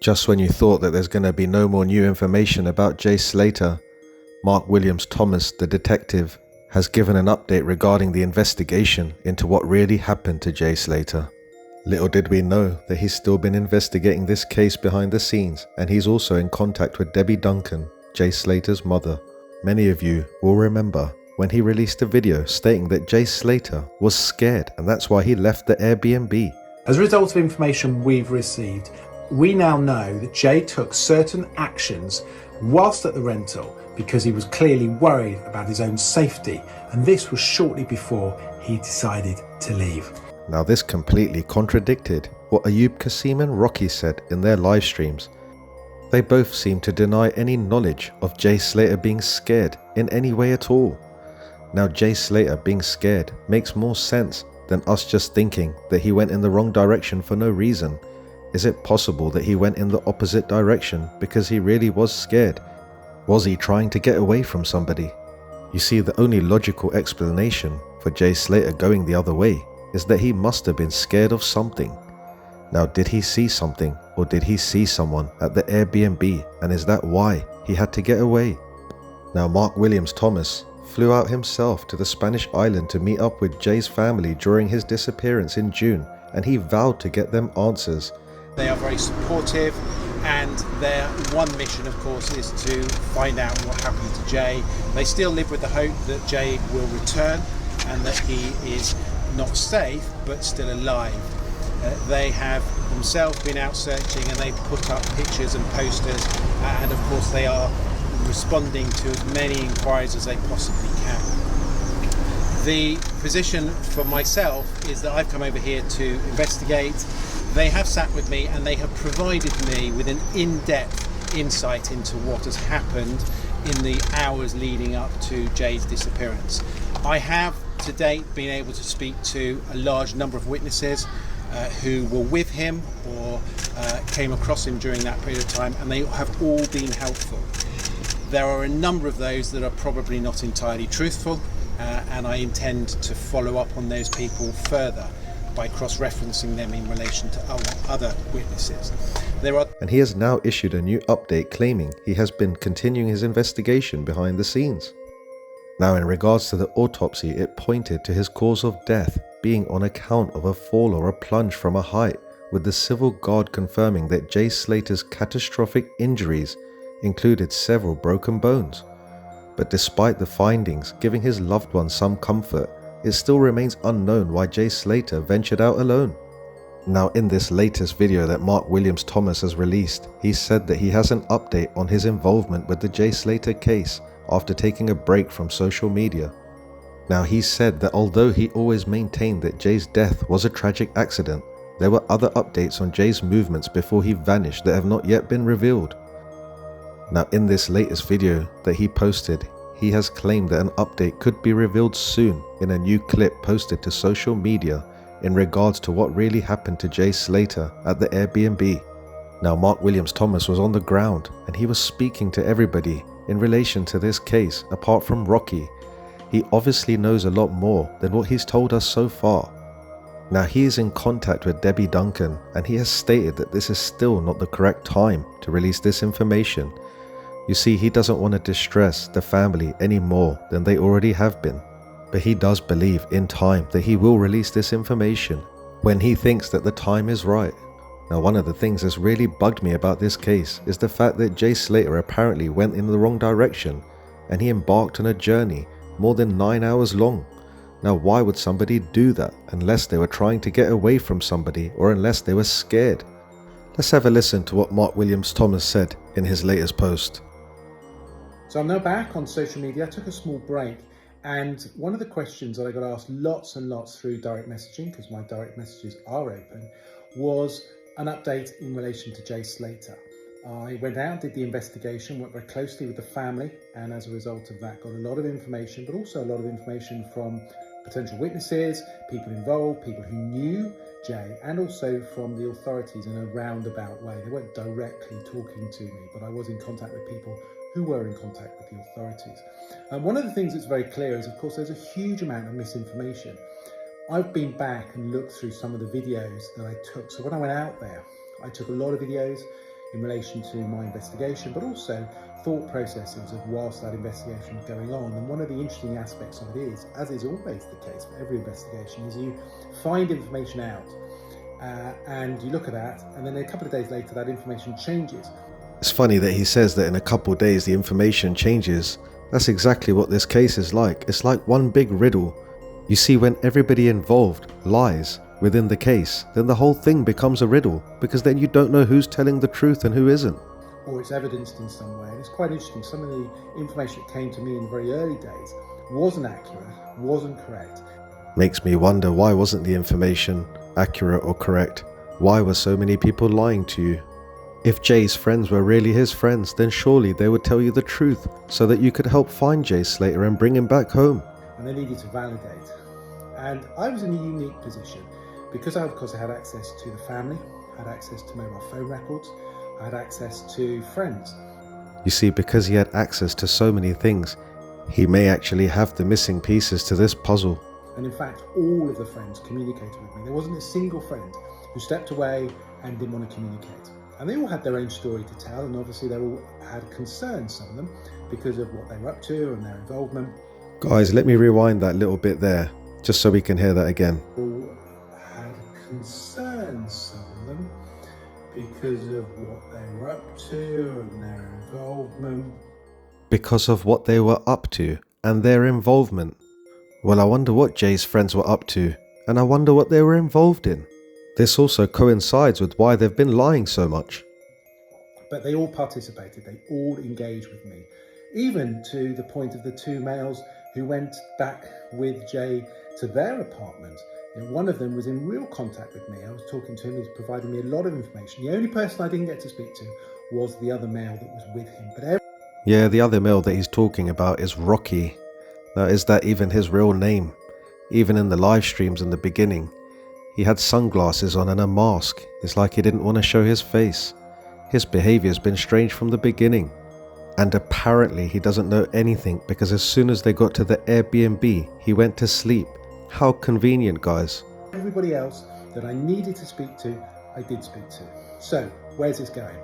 Just when you thought that there's going to be no more new information about Jay Slater, Mark Williams Thomas, the detective, has given an update regarding the investigation into what really happened to Jay Slater. Little did we know that he's still been investigating this case behind the scenes, and he's also in contact with Debbie Duncan, Jay Slater's mother. Many of you will remember when he released a video stating that Jay Slater was scared and that's why he left the Airbnb. As a result of information we've received, we now know that Jay took certain actions whilst at the rental because he was clearly worried about his own safety, and this was shortly before he decided to leave. Now this completely contradicted what Ayub Qassim and Rocky said in their live streams. They both seem to deny any knowledge of Jay Slater being scared in any way at all. Now Jay Slater being scared makes more sense than us just thinking that he went in the wrong direction for no reason. Is it possible that he went in the opposite direction because he really was scared? Was he trying to get away from somebody? You see, the only logical explanation for Jay Slater going the other way is that he must have been scared of something. Now, did he see something, or did he see someone at the Airbnb, and is that why he had to get away? Now, Mark Williams Thomas flew out himself to the Spanish island to meet up with Jay's family during his disappearance in June, and he vowed to get them answers. They are very supportive, and their one mission, of course, is to find out what happened to Jay. They still live with the hope that Jay will return and that he is not safe but still alive. They have themselves been out searching, and they put up pictures and posters, and of course they are responding to as many inquiries as they possibly can. The position for myself is that I've come over here to investigate. They have sat with me and they have provided me with an in-depth insight into what has happened in the hours leading up to Jay's disappearance. I have to date been able to speak to a large number of witnesses who were with him or came across him during that period of time, and they have all been helpful. There are a number of those that are probably not entirely truthful, and I intend to follow up on those people further by cross-referencing them in relation to other witnesses. And he has now issued a new update claiming he has been continuing his investigation behind the scenes. Now, in regards to the autopsy, it pointed to his cause of death being on account of a fall or a plunge from a height, with the civil guard confirming that Jay Slater's catastrophic injuries included several broken bones. But despite the findings giving his loved ones some comfort, it still remains unknown why Jay Slater ventured out alone. Now, in this latest video that Mark Williams Thomas has released, he said that he has an update on his involvement with the Jay Slater case after taking a break from social media. Now, he said that although he always maintained that Jay's death was a tragic accident, there were other updates on Jay's movements before he vanished that have not yet been revealed. Now, in this latest video that he posted, he has claimed that an update could be revealed soon in a new clip posted to social media in regards to what really happened to Jay Slater at the Airbnb. Now, Mark Williams Thomas was on the ground and he was speaking to everybody in relation to this case apart from Rocky. He obviously knows a lot more than what he's told us so far. Now, he is in contact with Debbie Duncan and he has stated that this is still not the correct time to release this information. You see, he doesn't want to distress the family any more than they already have been. But he does believe in time that he will release this information when he thinks that the time is right. Now, one of the things that's really bugged me about this case is the fact that Jay Slater apparently went in the wrong direction and he embarked on a journey more than 9 hours long. Now, why would somebody do that unless they were trying to get away from somebody or unless they were scared? Let's have a listen to what Mark Williams Thomas said in his latest post. So I'm now back on social media. I took a small break, and one of the questions that I got asked lots and lots through direct messaging, because my direct messages are open, was an update in relation to Jay Slater. I went out, did the investigation, worked very closely with the family, and as a result of that got a lot of information, but also a lot of information from potential witnesses, people involved, people who knew Jay, and also from the authorities in a roundabout way. They weren't directly talking to me, but I was in contact with people who were in contact with the authorities. And one of the things that's very clear is, of course, there's a huge amount of misinformation. I've been back and looked through some of the videos that I took. So when I went out there, I took a lot of videos. in relation to my investigation, but also thought processes of whilst that investigation was going on. And one of the interesting aspects of it is, as is always the case for every investigation, is you find information out and you look at that, and then a couple of days later that information changes. It's funny that he says that in a couple of days the information changes. That's exactly what this case is like. It's like one big riddle. You see, when everybody involved lies within the case, then the whole thing becomes a riddle, because then you don't know who's telling the truth and who isn't. Or it's evidenced in some way. And it's quite interesting. Some of the information that came to me in the very early days wasn't accurate, wasn't correct. Makes me wonder, why wasn't the information accurate or correct? Why were so many people lying to you? If Jay's friends were really his friends, then surely they would tell you the truth so that you could help find Jay Slater and bring him back home. And they needed to validate. And I was in a unique position because I, of course, had access to the family, had access to mobile phone records, I had access to friends. You see, because he had access to so many things, he may actually have the missing pieces to this puzzle. And in fact, all of the friends communicated with me. There wasn't a single friend who stepped away and didn't want to communicate. And they all had their own story to tell, and obviously they all had concerns, some of them, because of what they were up to and their involvement. Guys, let me rewind that little bit there, just so we can hear that again. All had concerns, some of them, because of what they were up to and their involvement. Because of what they were up to and their involvement. Well, I wonder what Jay's friends were up to, and I wonder what they were involved in. This also coincides with why they've been lying so much. But they all participated, they all engaged with me, even to the point of the two males who went back with Jay to their apartment. And one of them was in real contact with me. I was talking to him, he was providing me a lot of information. The only person I didn't get to speak to was the other male that was with him. But yeah, the other male that he's talking about is Rocky. Now, is that even his real name? Even in the live streams in the beginning, he had sunglasses on and a mask. It's like he didn't want to show his face. His behavior's been strange from the beginning. And apparently he doesn't know anything, because as soon as they got to the Air Bnb, he went to sleep. How convenient, guys. everybody else that I needed to speak to, I did speak to. So where's this going?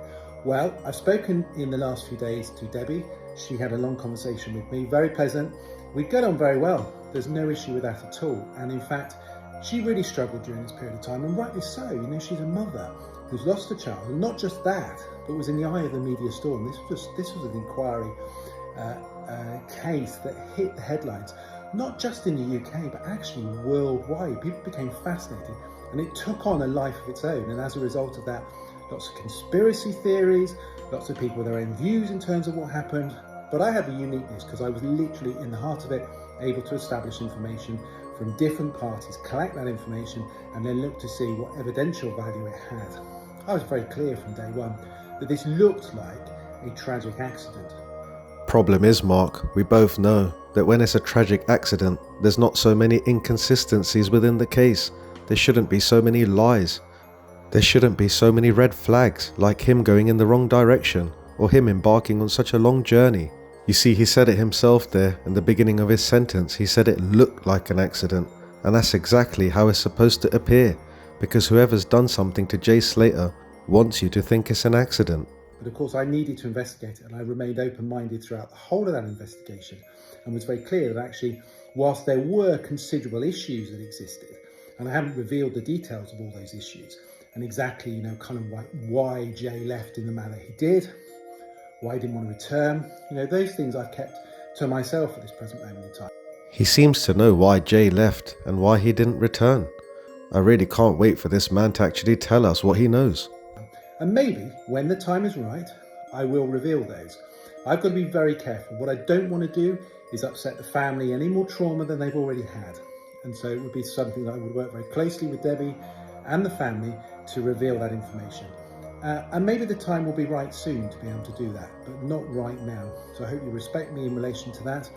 Well, I've spoken in the last few days to Debbie. She had a long conversation with me, very pleasant. We got on very well. There's no issue with that at all. And in fact, she really struggled during this period of time, and rightly so. You know, she's a mother who's lost a child, and not just that, but was in the eye of the media storm. This was an inquiry case that hit the headlines, not just in the UK, but actually worldwide. People became fascinated, and it took on a life of its own. And as a result of that, lots of conspiracy theories, lots of people with their own views in terms of what happened. But I had the uniqueness because I was literally in the heart of it, able to establish information from different parties, collect that information, and then look to see what evidential value it had. I was very clear from day one that this looked like a tragic accident. Problem is, Mark, we both know that when it's a tragic accident, there's not so many inconsistencies within the case. There shouldn't be so many lies. There shouldn't be so many red flags, like him going in the wrong direction, or him embarking on such a long journey. You see, he said it himself there in the beginning of his sentence. He said it looked like an accident, and that's exactly how it's supposed to appear, because whoever's done something to Jay Slater wants you to think it's an accident. But of course I needed to investigate it, and I remained open-minded throughout the whole of that investigation, and was very clear that actually, whilst there were considerable issues that existed, and I haven't revealed the details of all those issues, and exactly, you know, kind of why Jay left in the manner he did, why he didn't want to return, you know, those things I've kept to myself at this present moment in time. He seems to know why Jay left and why he didn't return. I really can't wait for this man to actually tell us what he knows. And maybe, when the time is right, I will reveal those. I've got to be very careful. What I don't want to do is upset the family any more trauma than they've already had. And so it would be something that I would work very closely with Debbie and the family to reveal that information. And maybe the time will be right soon to be able to do that, but not right now. So I hope you respect me in relation to that.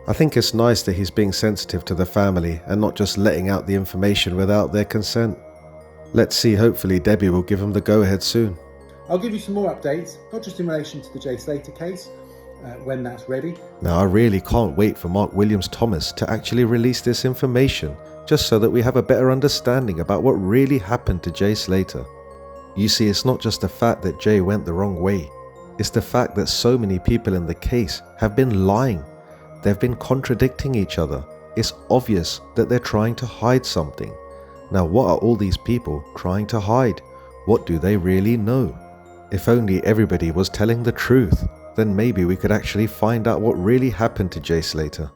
I think it's nice that he's being sensitive to the family and not just letting out the information without their consent. Let's see, hopefully Debbie will give him the go-ahead soon. I'll give you some more updates, not just in relation to the Jay Slater case, when that's ready. Now, I really can't wait for Mark Williams Thomas to actually release this information, just so that we have a better understanding about what really happened to Jay Slater. You see, it's not just the fact that Jay went the wrong way. It's the fact that so many people in the case have been lying. They've been contradicting each other. It's obvious that they're trying to hide something. Now, what are all these people trying to hide? What do they really know? If only everybody was telling the truth, then maybe we could actually find out what really happened to Jay Slater.